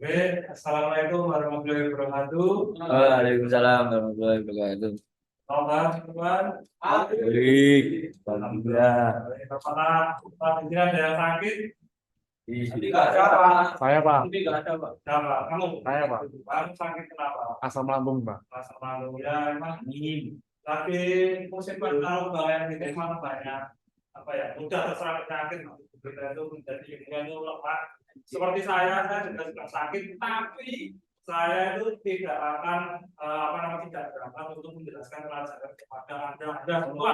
Oke, Assalamualaikum warahmatullahi wabarakatuh. Waalaikumsalam warahmatullahi wabarakatuh. Selamat teman. Baik, alhamdulillah. Bapak ini ada yang sakit? Ih, Tidak ada, Pak. Saya Pak, Tidak ada, Pak. Tidak, Pak. saya Pak, Kamu sakit kenapa? asam lambung Pak. Asam lambung ya, emang ini. Lagi musim panas yang kita emang banyak apa ya? Mudah terserang penyakit. Kita itu menjadi imunitas itu lemah. Seperti saya juga sedang sakit, tapi saya itu tidak akan apa namanya tidak berangkat untuk menjelaskan pelajaran kepada anda semua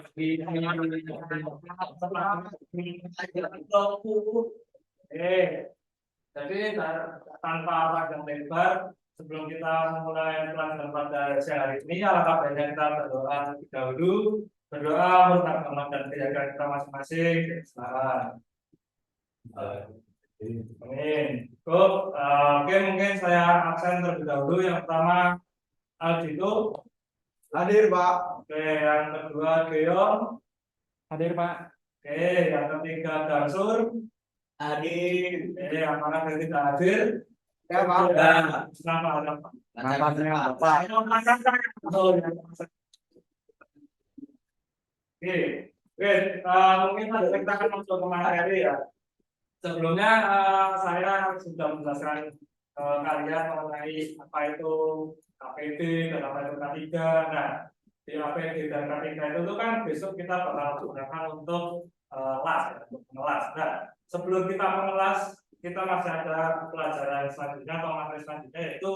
jadi tanpa panjang lebar sebelum kita memulai pelajaran pada siang hari ini alangkah baiknya kita berdoa terlebih dahulu berdoa untuk rahmat dan keyakinan kita masing-masing. Selamat. Amin. Cukup. Oke, mungkin saya absen terlebih dahulu. Yang pertama Aldito. Hadir Pak. Oke, yang kedua Geon. Hadir Pak. Oke, yang ketiga Dansur. Hadir. Oke, yang mana yang tidak hadir? Ya Pak. Ya, kenapa ada Pak? Nampaknya Pak. Oh, ya. Oke, oke. Mungkin kita akan masuk ke materi ya. Sebelumnya saya sudah menjelaskan kalian mengenai apa itu KPD dan apa itu K3. Nah, di APD dan K3 itu kan besok kita bakal gunakan untuk las, ya, untuk mengelas. Nah, sebelum kita mengelas, kita masih ada pelajaran selanjutnya atau materi selanjutnya yaitu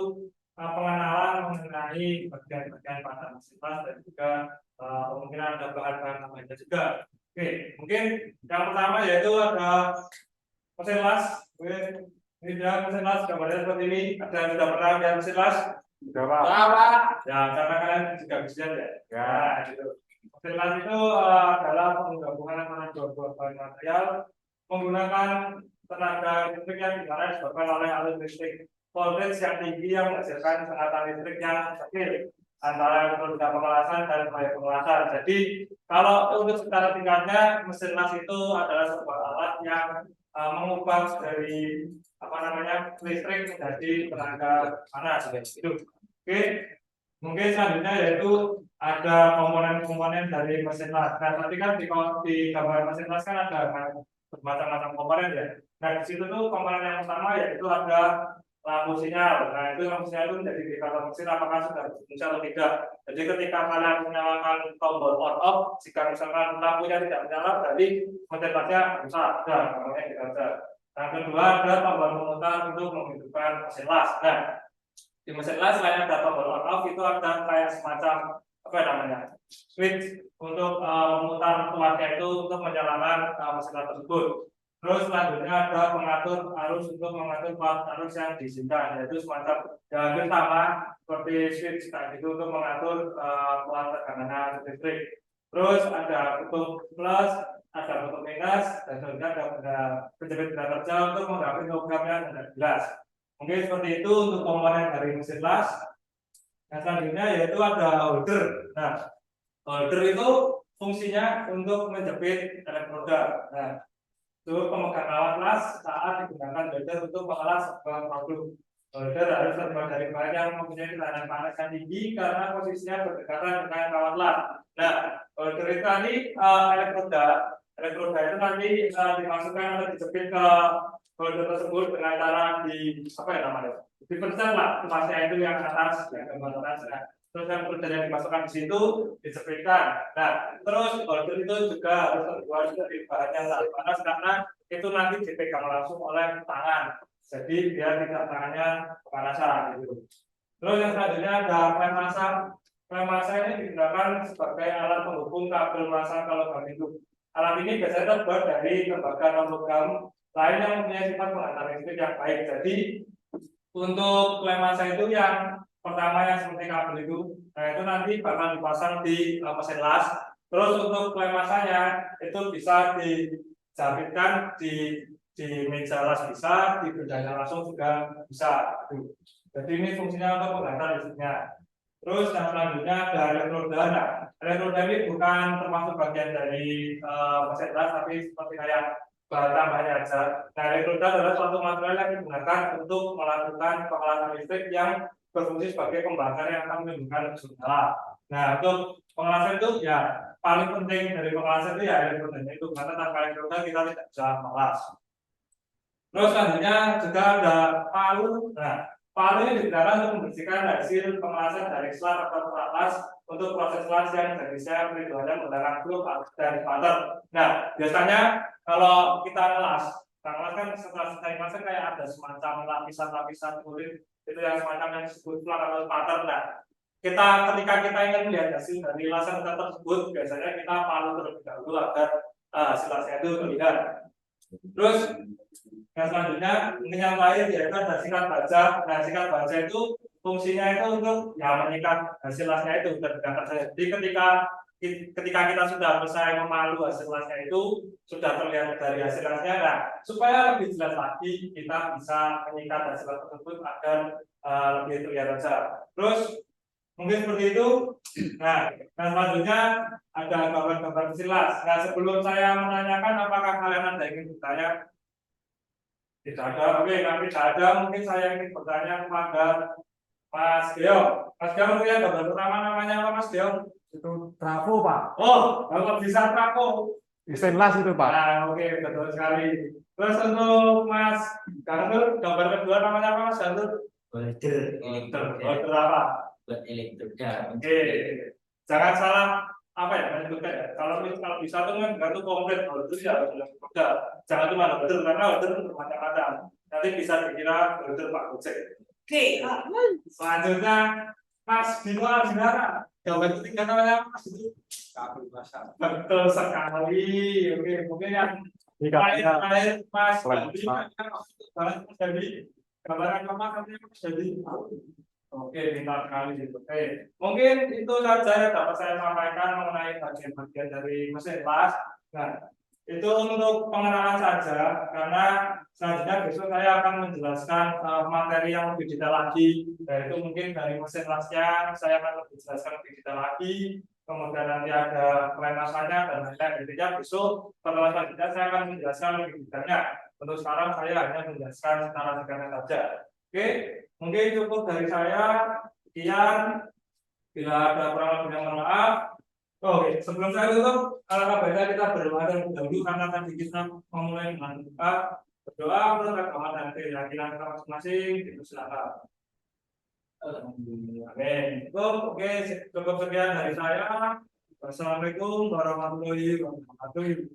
pengenalan mengenai bagian-bagian pada mesin las dan juga kemungkinan ada bahan-bahan lainnya juga. Oke, mungkin yang pertama yaitu ada mesin las. Ini dia mesin las gambarnya seperti ini. Ada yang sudah pernah lihat mesin las? Sudah Pak. Ya, karena kalian juga bisa ya. Ya, gitu. Mesin las itu adalah penggabungan antara dua buah bahan material menggunakan tenaga listrik yang dimana disebabkan oleh alur listrik voltage yang tinggi yang menghasilkan sengatan listrik yang kecil antara produk pengelasan dan proyek pengelasan. Jadi kalau untuk secara tingkatnya mesin las itu adalah sebuah alat yang mengubah dari apa namanya listrik menjadi tenaga panas gitu. Oke, mungkin selanjutnya yaitu ada komponen-komponen dari mesin las. Nah, tadi kan di gambar mesin las kan ada bermacam-macam komponen ya. Nah, di situ tuh komponen yang pertama yaitu ada lampu sinyal. Nah, itu lampu sinyal itu menjadi indikator mesin apakah sudah berfungsi atau tidak. Jadi ketika kalian menyalakan tombol on off, jika misalkan lampunya tidak menyala, berarti mesin lasnya rusak. Nah, namanya tidak. Yang kedua ada tombol memutar untuk menghidupkan mesin las. Nah, di mesin las selain ada tombol on off itu ada kayak semacam apa namanya switch untuk memutar tuasnya itu untuk menyalakan mesin las tersebut. Terus selanjutnya ada pengatur arus untuk mengatur kuat arus yang diizinkan, yaitu semacam ya hampir sama seperti switch tadi itu untuk mengatur kuat tekanan listrik. Terus ada kutub plus, ada kutub minus, dan selanjutnya ada penjepit benda kerja untuk mengganti program yang tidak jelas. Mungkin seperti itu untuk komponen dari mesin las. Yang selanjutnya yaitu ada holder. Nah, holder itu fungsinya untuk menjepit elektroda. Nah, itu pemegang alat las saat digunakan holder untuk mengelas sebuah produk. Holder harus terbuat dari bahan yang mempunyai tekanan panas yang tinggi karena posisinya berdekatan dengan kawat las. Nah, holder itu nanti elektroda itu nanti dimasukkan atau dijepit ke holder tersebut dengan cara di apa ya namanya? Dipencet lah tuasnya itu yang atas, yang gambar atas. Nah, terus yang yang dimasukkan di situ disebutkan. Nah, terus holder itu juga harus terbuat dari bahan yang tahan panas karena itu nanti dipegang langsung oleh tangan. Jadi biar tidak tangannya kepanasan gitu. Terus yang selanjutnya ada klem massa. Klem massa ini digunakan sebagai alat penghubung kabel massa ke logam hidup. Alat ini biasanya terbuat dari tembaga non logam lain yang mempunyai sifat menghantar listrik yang baik. Jadi untuk klem massa itu yang pertama yang seperti kabel itu, nah itu nanti bakal dipasang di mesin las. Terus untuk klem massanya itu bisa dijepitkan di meja las bisa, di bedanya langsung juga bisa. Jadi ini fungsinya untuk menghantar listriknya. Terus yang selanjutnya ada elektroda. Nah, elektroda ini bukan termasuk bagian dari mesin las, tapi seperti kayak bahan tambahnya aja. Nah, elektroda adalah suatu material yang digunakan untuk melakukan pengolahan listrik yang berfungsi sebagai pembakar yang akan menimbulkan suara. Nah, untuk pengelasan itu ya paling penting dari pengelasan itu ya elektrodanya itu, karena tanpa elektroda kita tidak bisa mengelas. Terus selanjutnya juga ada palu. Nah, palu ini digunakan untuk membersihkan hasil pengelasan dari selat atau peratas untuk proses las yang jenisnya perhitungannya menggunakan grup dan pattern. Nah, biasanya kalau kita ngelas kan setelah selesai ngelas kan kayak ada semacam lapisan-lapisan kulit itu yang semacam yang disebut flak atau pattern. Nah, ketika kita ingin melihat hasil dari lasan kita tersebut, biasanya kita palu terlebih dahulu agar hasil lasnya itu terlihat. Terus yang selanjutnya ini yang lain yaitu ada sikat baja. Nah, sikat baja itu fungsinya itu untuk ya menyikat hasil lasnya itu berdasarkan saja. Jadi ketika kita sudah selesai memalu hasil lasnya itu sudah terlihat dari hasil lasnya. Nah, supaya lebih jelas lagi kita bisa menyikat hasil las tersebut agar lebih terlihat saja. Terus mungkin seperti itu. Nah, dan selanjutnya ada gambar-gambar hasil las. Nah, sebelum saya menanyakan apakah kalian ada yang ingin bertanya? Tidak ada. Oke, nanti tidak ada. Mungkin saya ingin bertanya kepada Mas Geo. Mas Geo melihat gambar pertama namanya apa, Mas Geo? Itu trafo, Pak. Oh, kalau bisa trafo. Stainless itu, Pak. Nah, oke, betul sekali. Terus untuk Mas Gantur, gambar kedua namanya apa, Mas Gantur? Welder. Welder apa? Buat elektroda. Oke, jangan salah apa ya menyebutkan ya. Kalau bisa tuh kan gantung komplit, kalau itu ya sudah berbeda. Jangan cuma welder karena welder bermacam-macam. Nanti bisa dikira welder Pak Gojek. Oke, selanjutnya Mas Bimo Arjunara. Gambar ketiga namanya apa, Mas? Betul sekali. Oke, mungkin yang terakhir Mas Bandi. Mas Bandi. Gambaran keempat namanya Mas Bandi. Oke, pintar sekali. Oke, mungkin itu saja yang dapat saya sampaikan mengenai bagian-bagian dari mesin las. Nah, itu untuk pengenalan saja, karena selanjutnya besok saya akan menjelaskan materi yang lebih detail lagi. Yaitu mungkin dari mesin lasnya saya akan lebih jelaskan lebih detail lagi. Kemudian nanti ada pelepasannya dan lain-lain. Intinya besok pertemuan selanjutnya saya akan menjelaskan lebih detailnya. Untuk sekarang saya hanya menjelaskan secara singkatnya saja. Oke, mungkin cukup dari saya. Sekian. Bila ada kurang lebih mohon maaf. Oke, sebelum saya tutup, alangkah baiknya kita berdoa terlebih dahulu karena tadi kita memulai dengan berdoa menurut agama dan keyakinan kita masing-masing. Itu silakan. Amin. Oke, cukup sekian dari saya. Wassalamualaikum warahmatullahi wabarakatuh.